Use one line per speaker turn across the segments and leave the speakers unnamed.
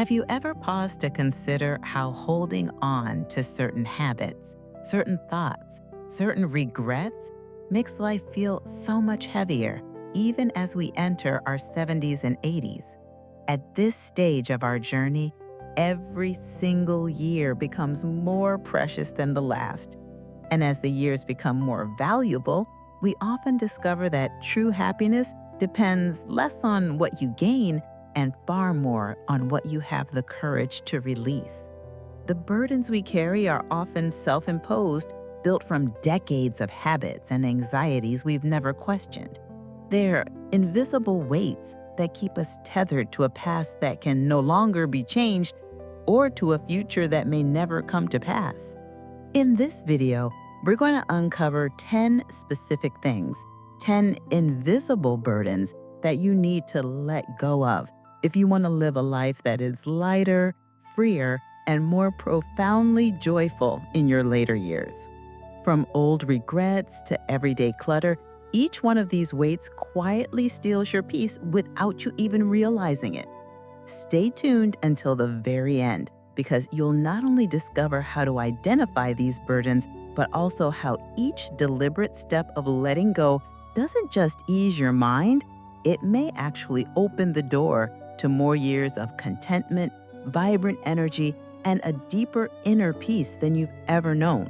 Have you ever paused to consider how holding on to certain habits, certain thoughts, certain regrets makes life feel so much heavier, even as we enter our 70s and 80s? At this stage of our journey, every single year becomes more precious than the last. And as the years become more valuable, we often discover that true happiness depends less on what you gain and far more on what you have the courage to release. The burdens we carry are often self-imposed, built from decades of habits and anxieties we've never questioned. They're invisible weights that keep us tethered to a past that can no longer be changed or to a future that may never come to pass. In this video, we're going to uncover 10 specific things, 10 invisible burdens that you need to let go of if you want to live a life that is lighter, freer, and more profoundly joyful in your later years. From old regrets to everyday clutter, each one of these weights quietly steals your peace without you even realizing it. Stay tuned until the very end, because you'll not only discover how to identify these burdens, but also how each deliberate step of letting go doesn't just ease your mind, it may actually open the door to more years of contentment, vibrant energy, and a deeper inner peace than you've ever known.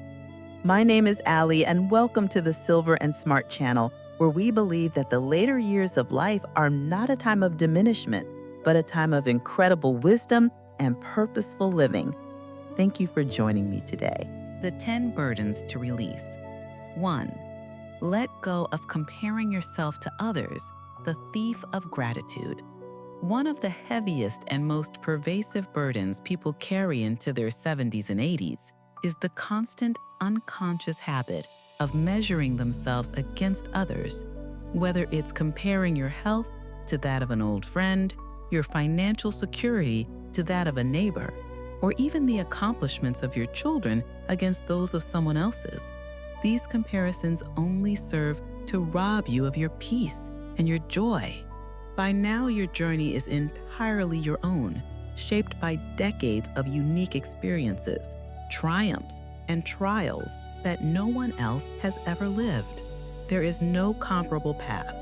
My name is Allie, and welcome to the Silver and Smart channel, where we believe that the later years of life are not a time of diminishment, but a time of incredible wisdom and purposeful living. Thank you for joining me today. The 10 burdens to release. 1. Let go of comparing yourself to others, the thief of gratitude. One of the heaviest and most pervasive burdens people carry into their 70s and 80s is the constant unconscious habit of measuring themselves against others, whether it's comparing your health to that of an old friend, your financial security to that of a neighbor, or even the accomplishments of your children against those of someone else's. These comparisons only serve to rob you of your peace and your joy. By now, your journey is entirely your own, shaped by decades of unique experiences, triumphs, and trials that no one else has ever lived. There is no comparable path.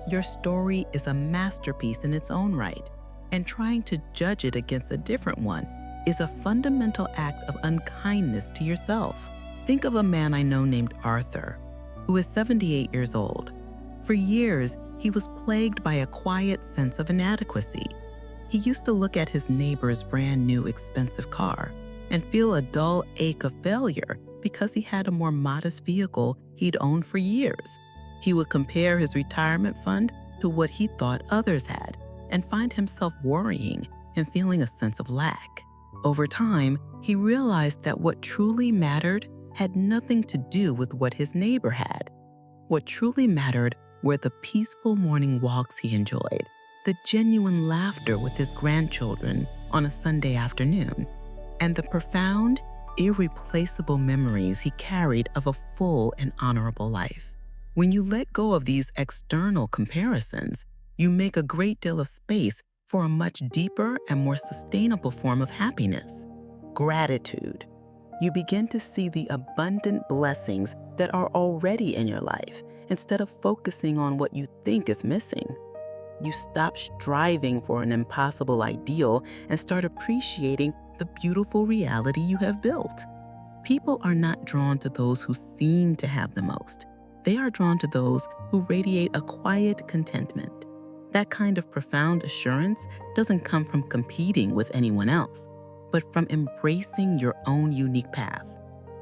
Your story is a masterpiece in its own right, and trying to judge it against a different one is a fundamental act of unkindness to yourself. Think of a man I know named Arthur, who is 78 years old. For years, he was plagued by a quiet sense of inadequacy. He used to look at his neighbor's brand new expensive car and feel a dull ache of failure because he had a more modest vehicle he'd owned for years. He would compare his retirement fund to what he thought others had and find himself worrying and feeling a sense of lack. Over time, he realized that what truly mattered had nothing to do with what his neighbor had. What truly mattered were the peaceful morning walks he enjoyed, the genuine laughter with his grandchildren on a Sunday afternoon, and the profound, irreplaceable memories he carried of a full and honorable life. When you let go of these external comparisons, you make a great deal of space for a much deeper and more sustainable form of happiness: gratitude. You begin to see the abundant blessings that are already in your life instead of focusing on what you think is missing. You stop striving for an impossible ideal and start appreciating the beautiful reality you have built. People are not drawn to those who seem to have the most. They are drawn to those who radiate a quiet contentment. That kind of profound assurance doesn't come from competing with anyone else, but from embracing your own unique path.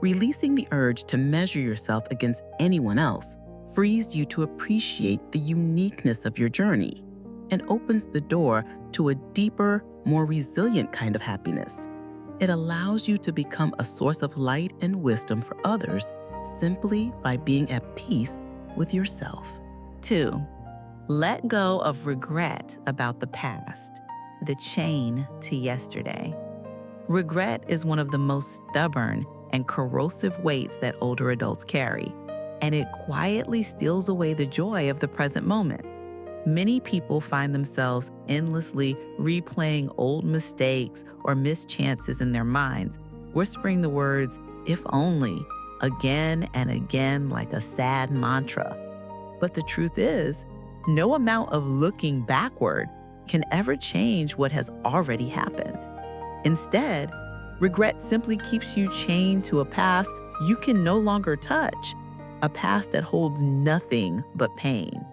Releasing the urge to measure yourself against anyone else frees you to appreciate the uniqueness of your journey and opens the door to a deeper, more resilient kind of happiness. It allows you to become a source of light and wisdom for others simply by being at peace with yourself. 2. Let go of regret about the past, the chain to yesterday. Regret is one of the most stubborn and corrosive weights that older adults carry, and it quietly steals away the joy of the present moment. Many people find themselves endlessly replaying old mistakes or missed chances in their minds, whispering the words, "if only," again and again like a sad mantra. But the truth is, no amount of looking backward can ever change what has already happened. Instead, regret simply keeps you chained to a past you can no longer touch, a past that holds nothing but pain.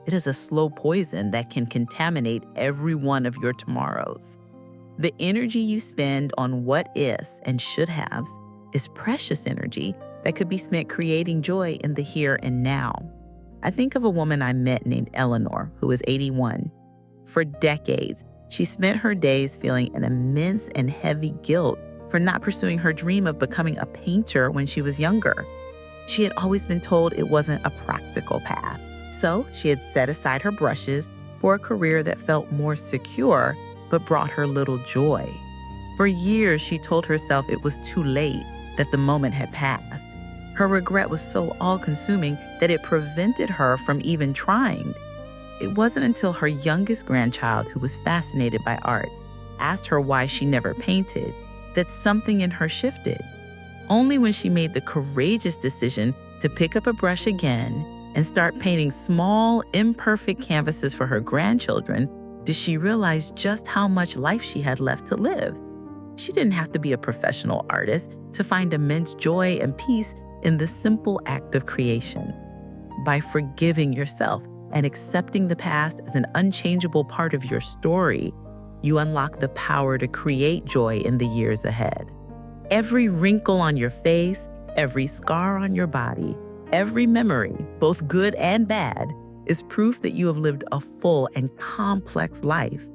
It is a slow poison that can contaminate every one of your tomorrows. The energy you spend on what is and should haves is precious energy that could be spent creating joy in the here and now. I think of a woman I met named Eleanor, who is 81. For decades, she spent her days feeling an immense and heavy guilt for not pursuing her dream of becoming a painter when she was younger. She had always been told it wasn't a practical path, so she had set aside her brushes for a career that felt more secure but brought her little joy. For years, she told herself it was too late, that the moment had passed. Her regret was so all-consuming that it prevented her from even trying. It wasn't until her youngest grandchild, who was fascinated by art, asked her why she never painted, that something in her shifted. Only when she made the courageous decision to pick up a brush again and start painting small, imperfect canvases for her grandchildren did she realize just how much life she had left to live. She didn't have to be a professional artist to find immense joy and peace in the simple act of creation. By forgiving yourself and accepting the past as an unchangeable part of your story, you unlock the power to create joy in the years ahead. Every wrinkle on your face, every scar on your body, every memory, both good and bad, is proof that you have lived a full and complex life.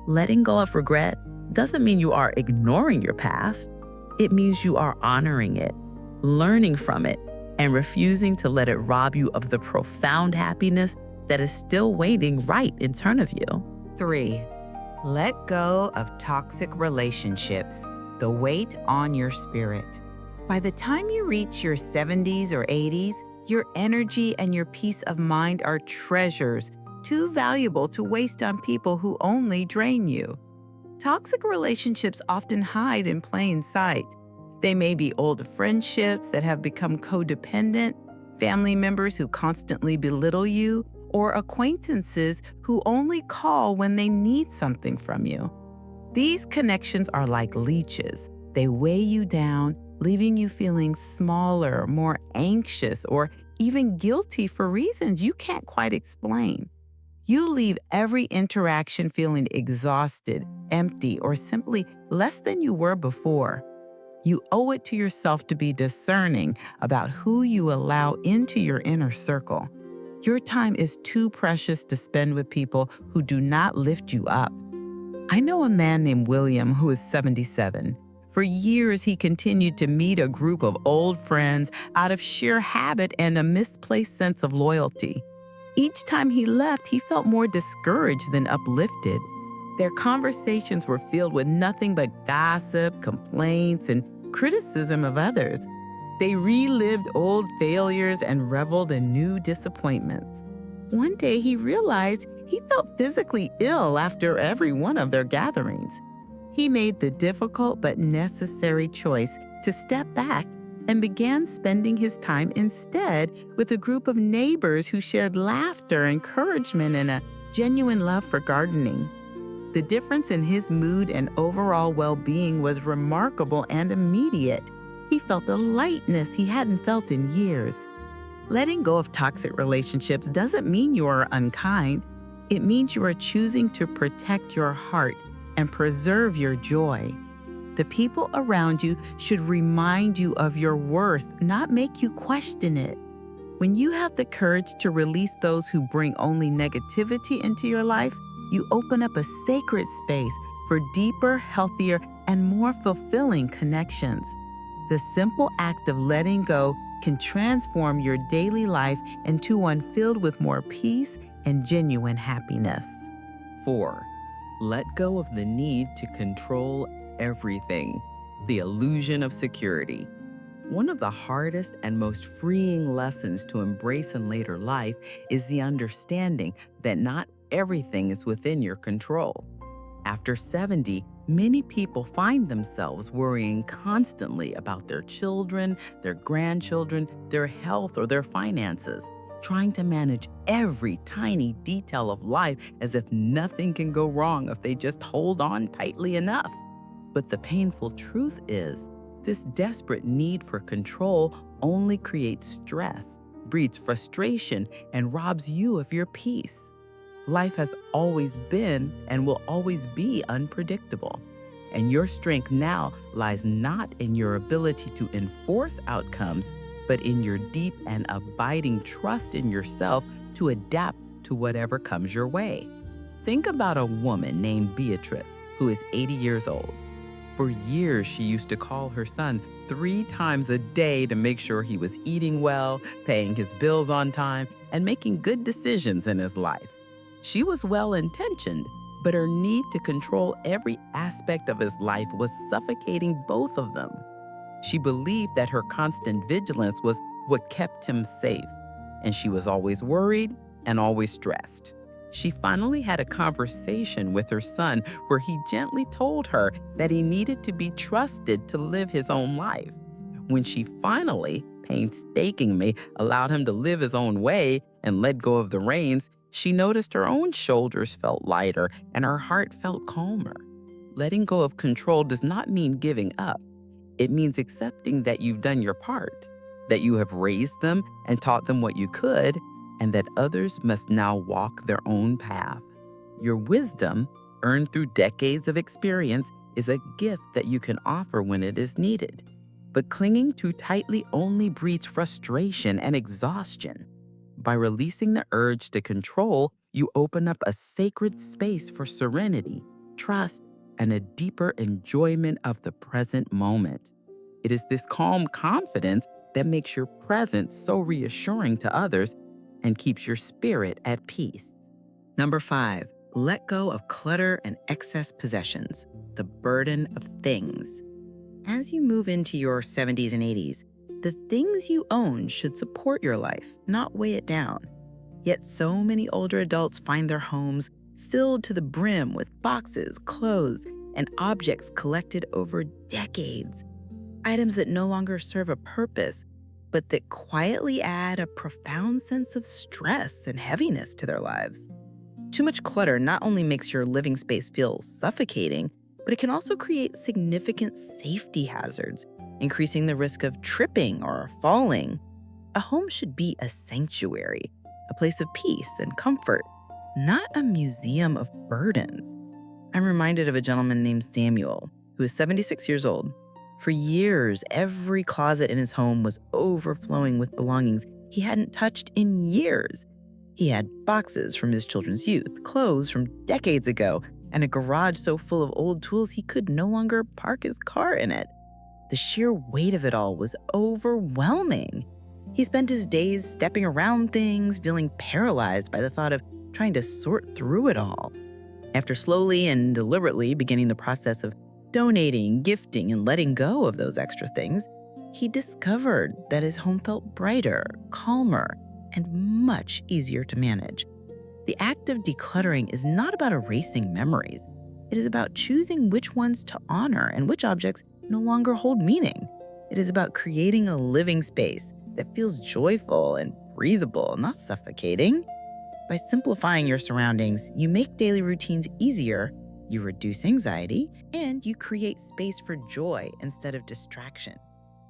Letting go of regret doesn't mean you are ignoring your past. It means you are honoring it, learning from it, and refusing to let it rob you of the profound happiness that is still waiting right in front of you.
3. Let go of toxic relationships, the weight on your spirit. By the time you reach your 70s or 80s, your energy and your peace of mind are treasures too valuable to waste on people who only drain you. Toxic relationships often hide in plain sight. They may be old friendships that have become codependent, family members who constantly belittle you, or acquaintances who only call when they need something from you. These connections are like leeches. They weigh you down, leaving you feeling smaller, more anxious, or even guilty for reasons you can't quite explain. You leave every interaction feeling exhausted, empty, or simply less than you were before. You owe it to yourself to be discerning about who you allow into your inner circle. Your time is too precious to spend with people who do not lift you up. I know a man named William who is 77. For years, he continued to meet a group of old friends out of sheer habit and a misplaced sense of loyalty. Each time he left, he felt more discouraged than uplifted. Their conversations were filled with nothing but gossip, complaints, and criticism of others. They relived old failures and reveled in new disappointments. One day, he realized he felt physically ill after every one of their gatherings. He made the difficult but necessary choice to step back and began spending his time instead with a group of neighbors who shared laughter, encouragement, and a genuine love for gardening. The difference in his mood and overall well-being was remarkable and immediate. He felt a lightness he hadn't felt in years. Letting go of toxic relationships doesn't mean you are unkind. It means you are choosing to protect your heart and preserve your joy. The people around you should remind you of your worth, not make you question it. When you have the courage to release those who bring only negativity into your life, you open up a sacred space for deeper, healthier, and more fulfilling connections. The simple act of letting go can transform your daily life into one filled with more peace and genuine happiness.
4. Let go of the need to control everything, the illusion of security. One of the hardest and most freeing lessons to embrace in later life is the understanding that not everything is within your control. After 70, many people find themselves worrying constantly about their children, their grandchildren, their health, or their finances, trying to manage every tiny detail of life as if nothing can go wrong if they just hold on tightly enough. But the painful truth is, this desperate need for control only creates stress, breeds frustration, and robs you of your peace. Life has always been and will always be unpredictable. And your strength now lies not in your ability to enforce outcomes, but in your deep and abiding trust in yourself to adapt to whatever comes your way. Think about a woman named Beatrice, who is 80 years old. For years, she used to call her son 3 times a day to make sure he was eating well, paying his bills on time, and making good decisions in his life. She was well-intentioned, but her need to control every aspect of his life was suffocating both of them. She believed that her constant vigilance was what kept him safe, and she was always worried and always stressed. She finally had a conversation with her son where he gently told her that he needed to be trusted to live his own life. When she finally, painstakingly, allowed him to live his own way and let go of the reins, she noticed her own shoulders felt lighter and her heart felt calmer. Letting go of control does not mean giving up. It means accepting that you've done your part, that you have raised them and taught them what you could, and that others must now walk their own path. Your wisdom, earned through decades of experience, is a gift that you can offer when it is needed. But clinging too tightly only breeds frustration and exhaustion. By releasing the urge to control, you open up a sacred space for serenity, trust, and a deeper enjoyment of the present moment. It is this calm confidence that makes your presence so reassuring to others and keeps your spirit at peace.
Number 5, let go of clutter and excess possessions, the burden of things. As you move into your 70s and 80s, the things you own should support your life, not weigh it down. Yet so many older adults find their homes filled to the brim with boxes, clothes, and objects collected over decades. Items that no longer serve a purpose, but that quietly add a profound sense of stress and heaviness to their lives. Too much clutter not only makes your living space feel suffocating, but it can also create significant safety hazards, increasing the risk of tripping or falling. A home should be a sanctuary, a place of peace and comfort, not a museum of burdens. I'm reminded of a gentleman named Samuel, who is 76 years old. For years, every closet in his home was overflowing with belongings he hadn't touched in years. He had boxes from his children's youth, clothes from decades ago, and a garage so full of old tools he could no longer park his car in it. The sheer weight of it all was overwhelming. He spent his days stepping around things, feeling paralyzed by the thought of trying to sort through it all. After slowly and deliberately beginning the process of donating, gifting, and letting go of those extra things, he discovered that his home felt brighter, calmer, and much easier to manage. The act of decluttering is not about erasing memories. It is about choosing which ones to honor and which objects no longer hold meaning. It is about creating a living space that feels joyful and breathable, not suffocating. By simplifying your surroundings, you make daily routines easier, you reduce anxiety, and you create space for joy instead of distraction.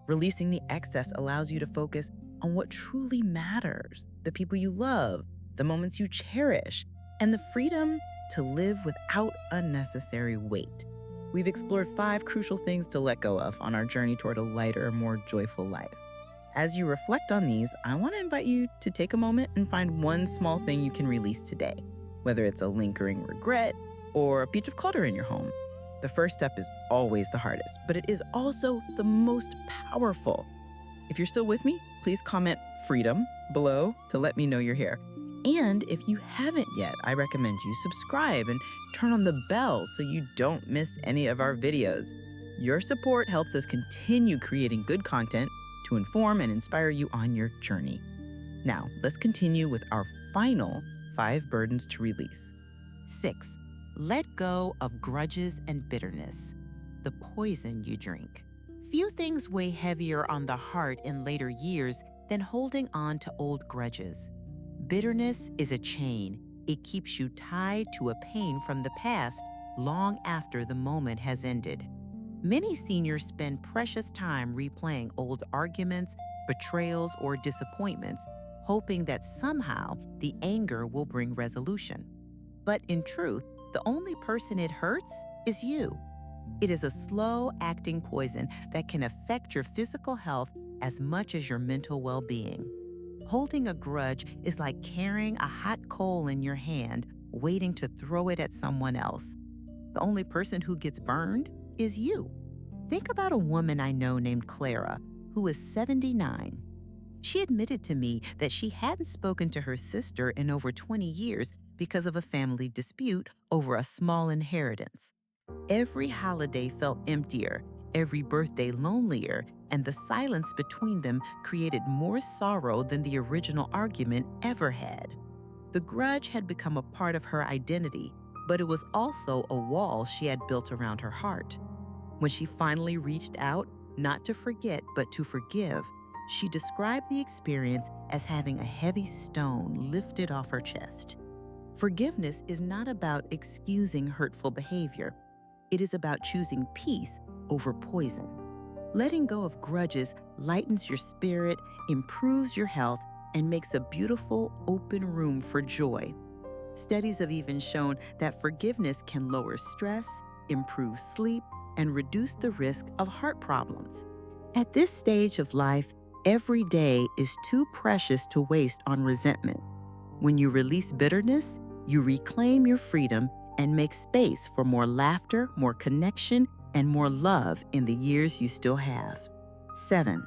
Releasing the excess allows you to focus on what truly matters, the people you love, the moments you cherish, and the freedom to live without unnecessary weight. We've explored 5 crucial things to let go of on our journey toward a lighter, more joyful life. As you reflect on these, I want to invite you to take a moment and find one small thing you can release today, whether it's a lingering regret or a piece of clutter in your home. The first step is always the hardest, but it is also the most powerful. If you're still with me, please comment freedom below to let me know you're here. And if you haven't yet, I recommend you subscribe and turn on the bell so you don't miss any of our videos. Your support helps us continue creating good content to inform and inspire you on your journey. Now, let's continue with our final
5 burdens to release.
6. Let go of grudges and bitterness, the poison you drink. Few things weigh heavier on the heart in later years than holding on to old grudges. Bitterness is a chain. It keeps you tied to a pain from the past long after the moment has ended. Many seniors spend precious time replaying old arguments, betrayals, or disappointments, hoping that somehow the anger will bring resolution. But in truth, the only person it hurts is you. It is a slow acting poison that can affect your physical health as much as your mental well being. Holding a grudge is like carrying a hot coal in your hand, waiting to throw it at someone else. The only person who gets burned is you. Think about a woman I know named Clara, who is 79. She admitted to me that she hadn't spoken to her sister in over 20 years because of a family dispute over a small inheritance. Every holiday felt emptier, every birthday lonelier, and the silence between them created more sorrow than the original argument ever had. The grudge had become a part of her identity, but it was also a wall she had built around her heart. When she finally reached out, not to forget, but to forgive, she described the experience as having a heavy stone lifted off her chest. Forgiveness is not about excusing hurtful behavior. It is about choosing peace over poison. Letting go of grudges lightens your spirit, improves your health, and makes a beautiful, open room for joy. Studies have even shown that forgiveness can lower stress, improve sleep, and reduce the risk of heart problems. At this stage of life, every day is too precious to waste on resentment. When you release bitterness, you reclaim your freedom and make space for more laughter, more connection, and more love in the years you still have. 7.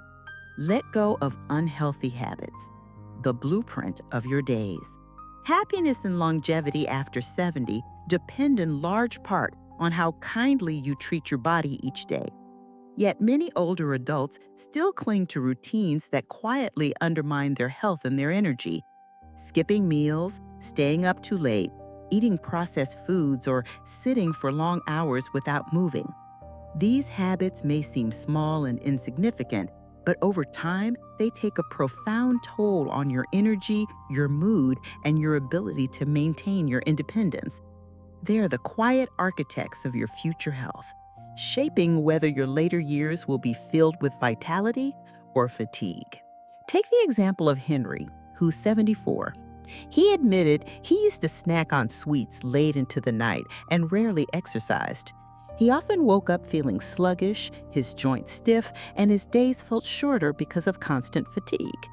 Let go of unhealthy habits, the blueprint of your days. Happiness and longevity after 70 depend in large part on how kindly you treat your body each day. Yet many older adults still cling to routines that quietly undermine their health and their energy. Skipping meals, staying up too late, eating processed foods, or sitting for long hours without moving. These habits may seem small and insignificant, but over time, they take a profound toll on your energy, your mood, and your ability to maintain your independence. They are the quiet architects of your future health, shaping whether your later years will be filled with vitality or fatigue. Take the example of Henry, who's 74. He admitted he used to snack on sweets late into the night and rarely exercised. He often woke up feeling sluggish, his joints stiff, and his days felt shorter because of constant fatigue.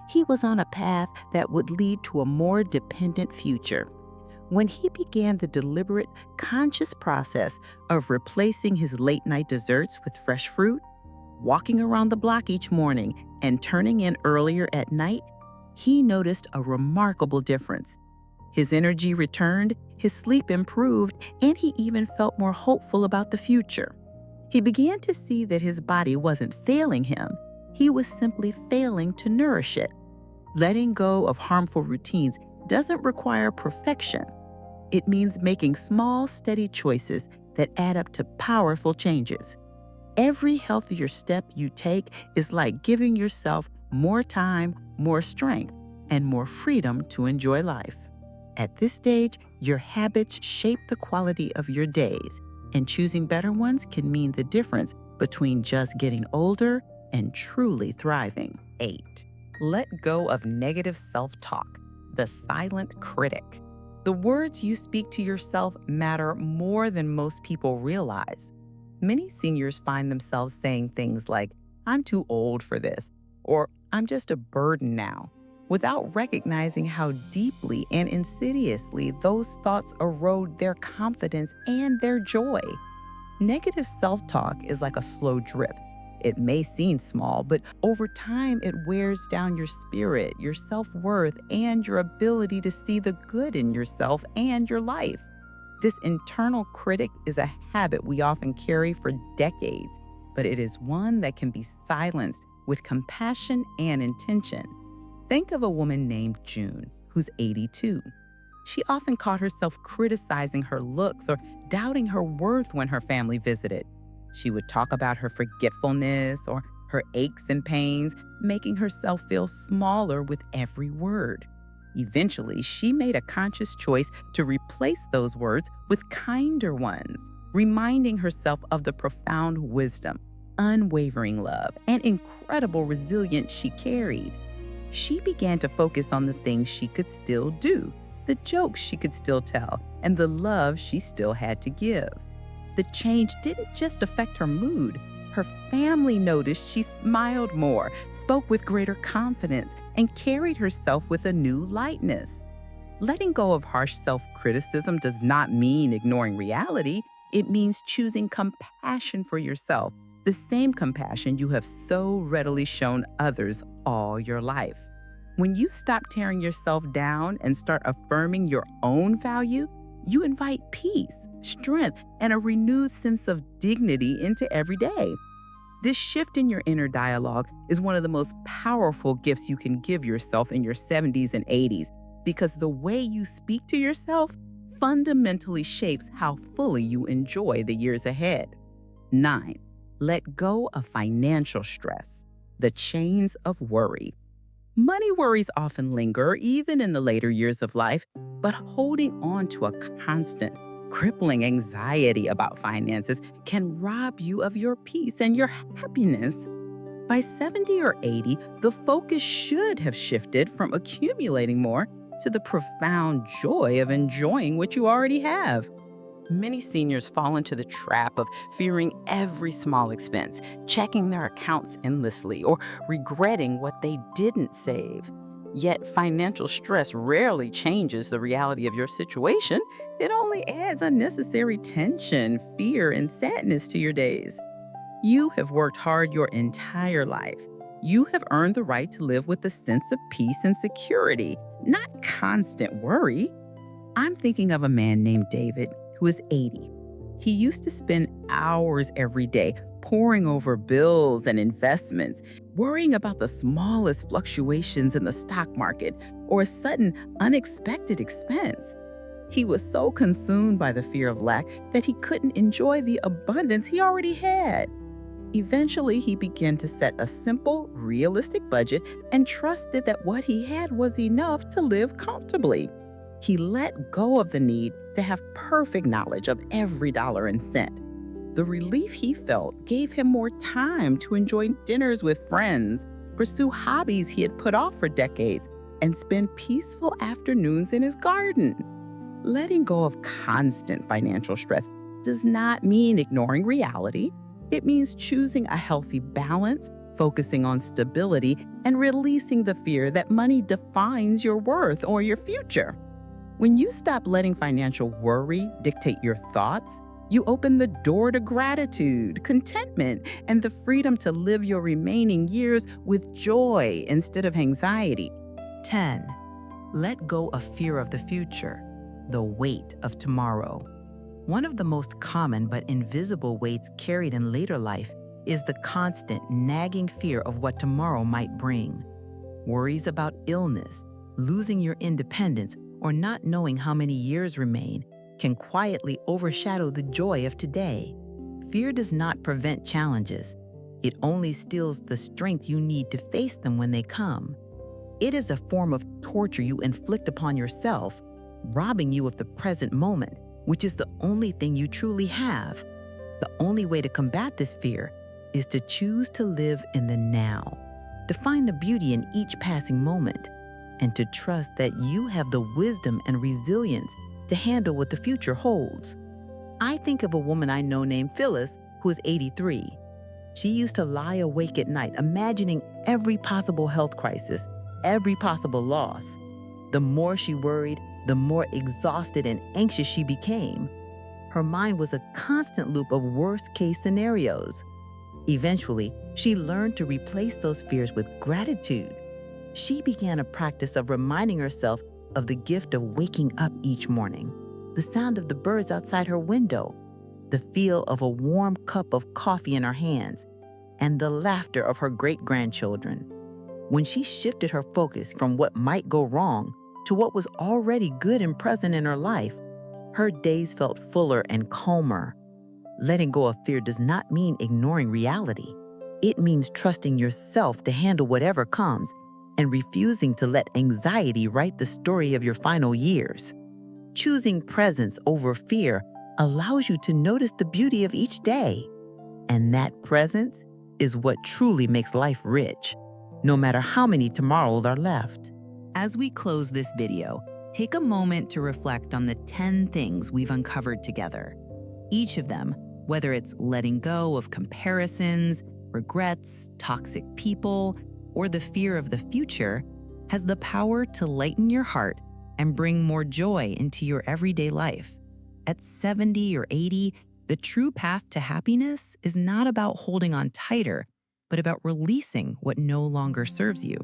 He was on a path that would lead to a more dependent future. When he began the deliberate, conscious process of replacing his late-night desserts with fresh fruit, walking around the block each morning, and turning in earlier at night, he noticed a remarkable difference. His energy returned, his sleep improved, and he even felt more hopeful about the future. He began to see that his body wasn't failing him, he was simply failing to nourish it. Letting go of harmful routines doesn't require perfection. It means making small, steady choices that add up to powerful changes. Every healthier step you take is like giving yourself more time, more strength, and more freedom to enjoy life. At this stage, your habits shape the quality of your days, and choosing better ones can mean the difference between just getting older and truly thriving.
8. Let go of negative self-talk, the silent critic. The words you speak to yourself matter more than most people realize. Many seniors find themselves saying things like, "I'm too old for this," or "I'm just a burden now," without recognizing how deeply and insidiously those thoughts erode their confidence and their joy. Negative self-talk is like a slow drip. It may seem small, but over time it wears down your spirit, your self-worth, and your ability to see the good in yourself and your life. This internal critic is a habit we often carry for decades, but it is one that can be silenced with compassion and intention. Think of a woman named June, who's 82.
She often caught herself criticizing her looks or doubting her worth when her family visited. She would talk about her forgetfulness or her aches and pains, making herself feel smaller with every word. Eventually, she made a conscious choice to replace those words with kinder ones, reminding herself of the profound wisdom, unwavering love, and incredible resilience she carried. She began to focus on the things she could still do, the jokes she could still tell, and the love she still had to give. The change didn't just affect her mood. Her family noticed she smiled more, spoke with greater confidence, and carried herself with a new lightness. Letting go of harsh self-criticism does not mean ignoring reality. It means choosing compassion for yourself, the same compassion you have so readily shown others all your life. When you stop tearing yourself down and start affirming your own value, you invite peace, strength, and a renewed sense of dignity into every day. This shift in your inner dialogue is one of the most powerful gifts you can give yourself in your 70s and 80s, because the way you speak to yourself fundamentally shapes how fully you enjoy the years ahead. 9. Let go of financial stress, the chains of worry. Money worries often linger, even in the later years of life, but holding on to a constant, crippling anxiety about finances can rob you of your peace and your happiness. By 70 or 80, the focus should have shifted from accumulating more to the profound joy of enjoying what you already have. Many seniors fall into the trap of fearing every small expense, checking their accounts endlessly, or regretting what they didn't save. Yet financial stress rarely changes the reality of your situation. It only adds unnecessary tension, fear, and sadness to your days. You have worked hard your entire life. You have earned the right to live with a sense of peace and security, not constant worry. I'm thinking of a man named David who is 80. He used to spend hours every day poring over bills and investments, worrying about the smallest fluctuations in the stock market or a sudden unexpected expense. He was so consumed by the fear of lack that he couldn't enjoy the abundance he already had. Eventually, he began to set a simple, realistic budget and trusted that what he had was enough to live comfortably. He let go of the need to have perfect knowledge of every dollar and cent. The relief he felt gave him more time to enjoy dinners with friends, pursue hobbies he had put off for decades, and spend peaceful afternoons in his garden. Letting go of constant financial stress does not mean ignoring reality. It means choosing a healthy balance, focusing on stability, and releasing the fear that money defines your worth or your future. When you stop letting financial worry dictate your thoughts, you open the door to gratitude, contentment, and the freedom to live your remaining years with joy instead of anxiety.
10. Let go of fear of the future, the weight of tomorrow. One of the most common but invisible weights carried in later life is the constant, nagging fear of what tomorrow might bring. Worries about illness, losing your independence, or not knowing how many years remain can quietly overshadow the joy of today. Fear does not prevent challenges. It only steals the strength you need to face them when they come. It is a form of torture you inflict upon yourself, robbing you of the present moment, which is the only thing you truly have. The only way to combat this fear is to choose to live in the now, to find the beauty in each passing moment, and to trust that you have the wisdom and resilience to handle what the future holds. I think of a woman I know named Phyllis, who is 83. She used to lie awake at night, imagining every possible health crisis, every possible loss. The more she worried, the more exhausted and anxious she became. Her mind was a constant loop of worst-case scenarios. Eventually, she learned to replace those fears with gratitude. She began a practice of reminding herself of the gift of waking up each morning, the sound of the birds outside her window, the feel of a warm cup of coffee in her hands, and the laughter of her great-grandchildren. When she shifted her focus from what might go wrong to what was already good and present in her life. Her days felt fuller and calmer. Letting go of fear does not mean ignoring reality. It means trusting yourself to handle whatever comes and refusing to let anxiety write the story of your final years. Choosing presence over fear allows you to notice the beauty of each day. And that presence is what truly makes life rich, no matter how many tomorrows are left.
As we close this video, take a moment to reflect on the 10 things we've uncovered together. Each of them, whether it's letting go of comparisons, regrets, toxic people, or the fear of the future, has the power to lighten your heart and bring more joy into your everyday life. At 70 or 80, the true path to happiness is not about holding on tighter, but about releasing what no longer serves you.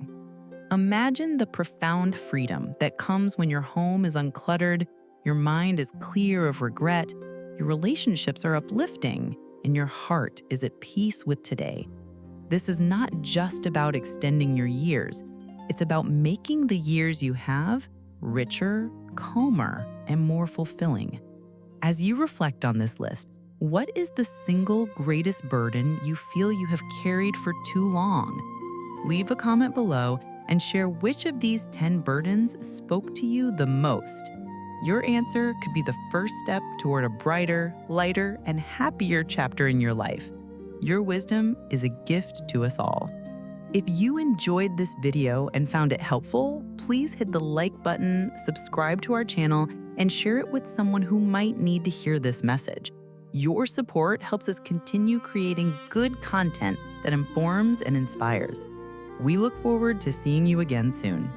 Imagine the profound freedom that comes when your home is uncluttered, your mind is clear of regret, your relationships are uplifting, and your heart is at peace with today. This is not just about extending your years. It's about making the years you have richer, calmer, and more fulfilling. As you reflect on this list, what is the single greatest burden you feel you have carried for too long? Leave a comment below and share which of these 10 burdens spoke to you the most. Your answer could be the first step toward a brighter, lighter, and happier chapter in your life. Your wisdom is a gift to us all. If you enjoyed this video and found it helpful, please hit the like button, subscribe to our channel, and share it with someone who might need to hear this message. Your support helps us continue creating good content that informs and inspires. We look forward to seeing you again soon.